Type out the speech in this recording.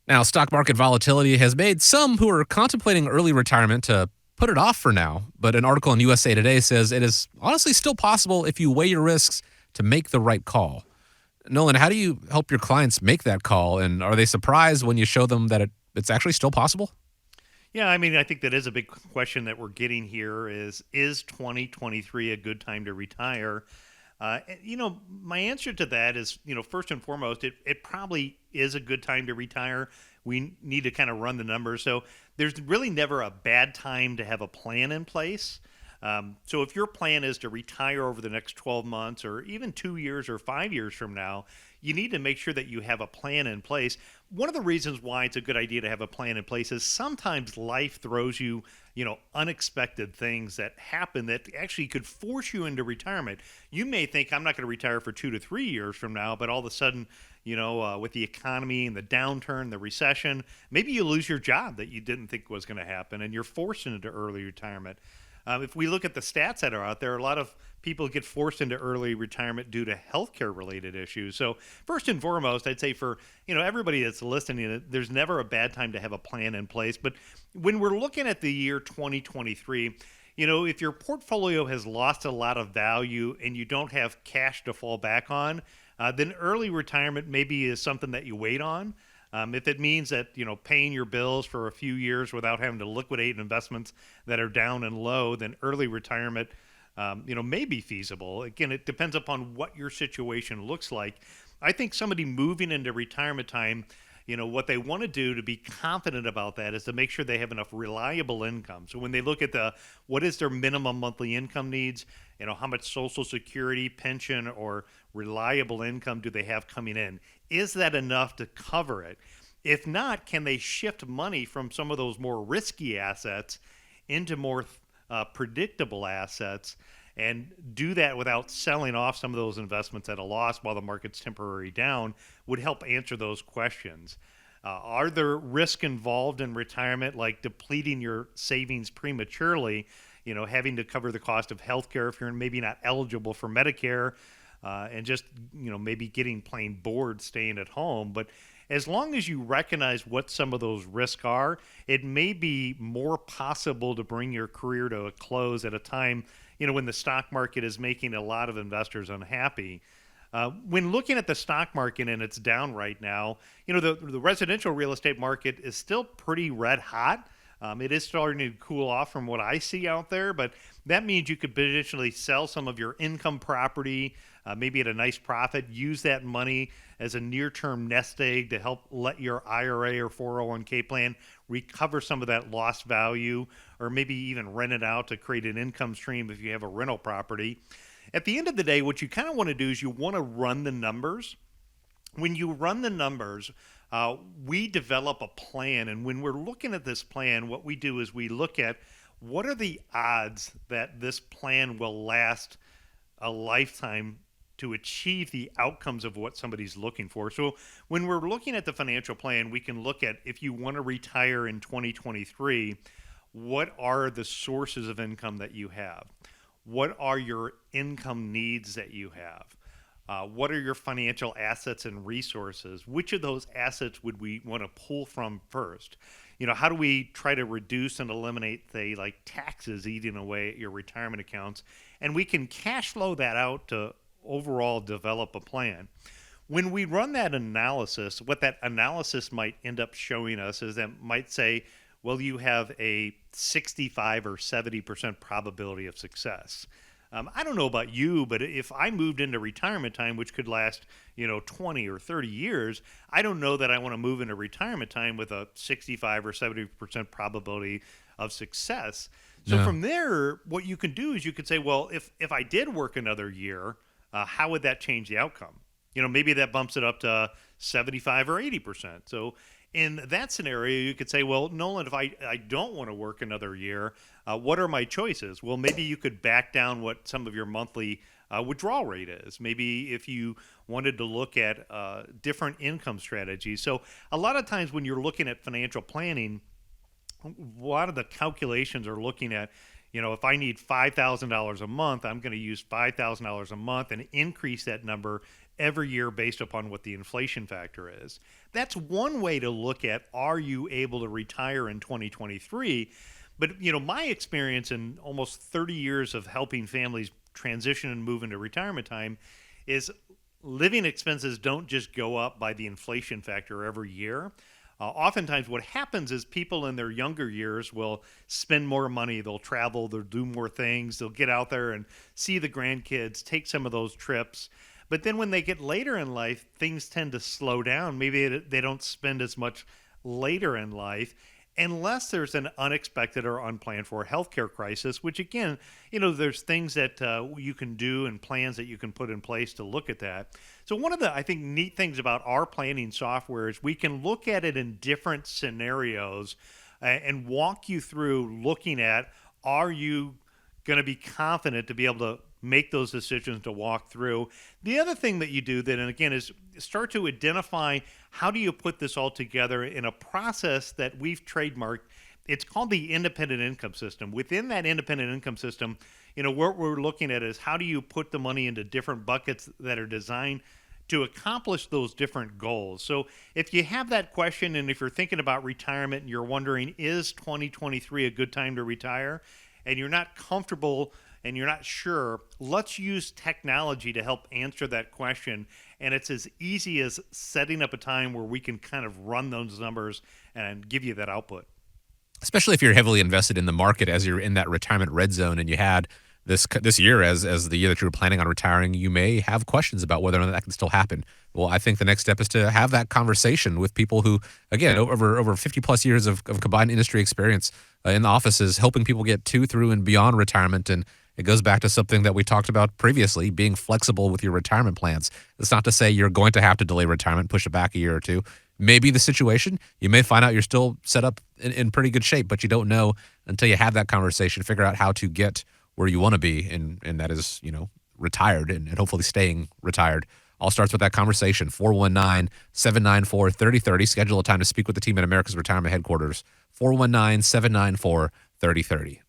Now, stock market volatility has made some who are contemplating early retirement to put it off for now, but an article in USA Today says it is honestly still possible if you weigh your risks to make the right call. Nolan, how do you help your clients make that call, and are they surprised when you show them that it's actually still possible? Yeah, I mean, I think that is a big question that we're getting here is 2023 a good time to retire? My answer to that is, first and foremost, it probably is a good time to retire. We need to kind of run the numbers. So there's really never a bad time to have a plan in place. So if your plan is to retire over the next 12 months or even 2 years or 5 years from now, you need to make sure that you have a plan in place. One of the reasons why it's a good idea to have a plan in place is sometimes life throws you, unexpected things that happen that actually could force you into retirement. You may think I'm not going to retire for 2 to 3 years from now, but all of a sudden, with the economy and the downturn, the recession, maybe you lose your job that you didn't think was going to happen, and you're forced into early retirement. If we look at the stats that are out there, a lot of people get forced into early retirement due to healthcare related issues. So first and foremost, I'd say for everybody that's listening, there's never a bad time to have a plan in place. But when we're looking at the year 2023, if your portfolio has lost a lot of value and you don't have cash to fall back on, then early retirement maybe is something that you wait on. If it means that paying your bills for a few years without having to liquidate investments that are down and low, then early retirement, may be feasible. Again, it depends upon what your situation looks like. I think somebody moving into retirement time, what they want to do to be confident about that is to make sure they have enough reliable income. So when they look at what is their minimum monthly income needs, how much Social Security, pension, or reliable income do they have coming in? Is that enough to cover it? If not, can they shift money from some of those more risky assets into more predictable assets and do that without selling off some of those investments at a loss while the market's temporarily down would help answer those questions. Are there risks involved in retirement, like depleting your savings prematurely, having to cover the cost of healthcare if you're maybe not eligible for Medicare, and just, maybe getting plain bored staying at home? But as long as you recognize what some of those risks are, it may be more possible to bring your career to a close at a time, when the stock market is making a lot of investors unhappy. When looking at the stock market and it's down right now, the residential real estate market is still pretty red hot. It is starting to cool off from what I see out there, but that means you could potentially sell some of your income property, maybe at a nice profit, use that money as a near-term nest egg to help let your IRA or 401k plan recover some of that lost value, or maybe even rent it out to create an income stream if you have a rental property. At the end of the day, what you kind of want to do is you want to run the numbers. When you run the numbers, we develop a plan. And when we're looking at this plan, what we do is we look at what are the odds that this plan will last a lifetime to achieve the outcomes of what somebody's looking for. So when we're looking at the financial plan, we can look at, if you want to retire in 2023, what are the sources of income that you have? What are your income needs that you have? What are your financial assets and resources? Which of those assets would we want to pull from first? How do we try to reduce and eliminate, say, like taxes eating away at your retirement accounts? And we can cash flow that out to overall develop a plan. When we run that analysis, what that analysis might end up showing us is that might say, well, you have a 65 or 70% probability of success. I don't know about you, but if I moved into retirement time, which could last, 20 or 30 years, I don't know that I want to move into retirement time with a 65 or 70% probability of success. So No. from there, what you can do is you could say, well, if I did work another year, how would that change the outcome? Maybe that bumps it up to 75 or 80%. So in that scenario, you could say, well, Nolan, if I don't want to work another year, what are my choices? Well, maybe you could back down what some of your monthly withdrawal rate is. Maybe if you wanted to look at different income strategies. So a lot of times when you're looking at financial planning, a lot of the calculations are looking at, If I need $5,000 a month, I'm going to use $5,000 a month and increase that number every year based upon what the inflation factor is. That's one way to look at, are you able to retire in 2023? But, my experience in almost 30 years of helping families transition and move into retirement time is living expenses don't just go up by the inflation factor every year. Oftentimes, what happens is people in their younger years will spend more money. They'll travel, they'll do more things, they'll get out there and see the grandkids, take some of those trips. But then when they get later in life, things tend to slow down. Maybe they don't spend as much later in life, unless there's an unexpected or unplanned for healthcare crisis, which again, there's things that you can do and plans that you can put in place to look at that. So one of the, I think, neat things about our planning software is we can look at it in different scenarios and walk you through looking at, are you going to be confident to be able to make those decisions to walk through. The other thing that you do then, and again, is start to identify, how do you put this all together in a process that we've trademarked. It's called the independent income system. Within that independent income system, what we're looking at is, how do you put the money into different buckets that are designed to accomplish those different goals. So if you have that question, and if you're thinking about retirement and you're wondering, is 2023 a good time to retire, and you're not comfortable and you're not sure, let's use technology to help answer that question. And it's as easy as setting up a time where we can kind of run those numbers and give you that output. Especially if you're heavily invested in the market as you're in that retirement red zone, and you had this year as the year that you were planning on retiring, you may have questions about whether or not that can still happen. Well, I think the next step is to have that conversation with people who, again, over 50 plus years of combined industry experience in the offices, helping people get to, through, and beyond retirement. And it goes back to something that we talked about previously, being flexible with your retirement plans. It's not to say you're going to have to delay retirement, push it back a year or two. Maybe the situation, you may find out you're still set up in pretty good shape, but you don't know until you have that conversation, figure out how to get where you want to be, and that is, retired and hopefully staying retired. All starts with that conversation. 419-794-3030. Schedule a time to speak with the team at America's Retirement Headquarters. 419-794-3030.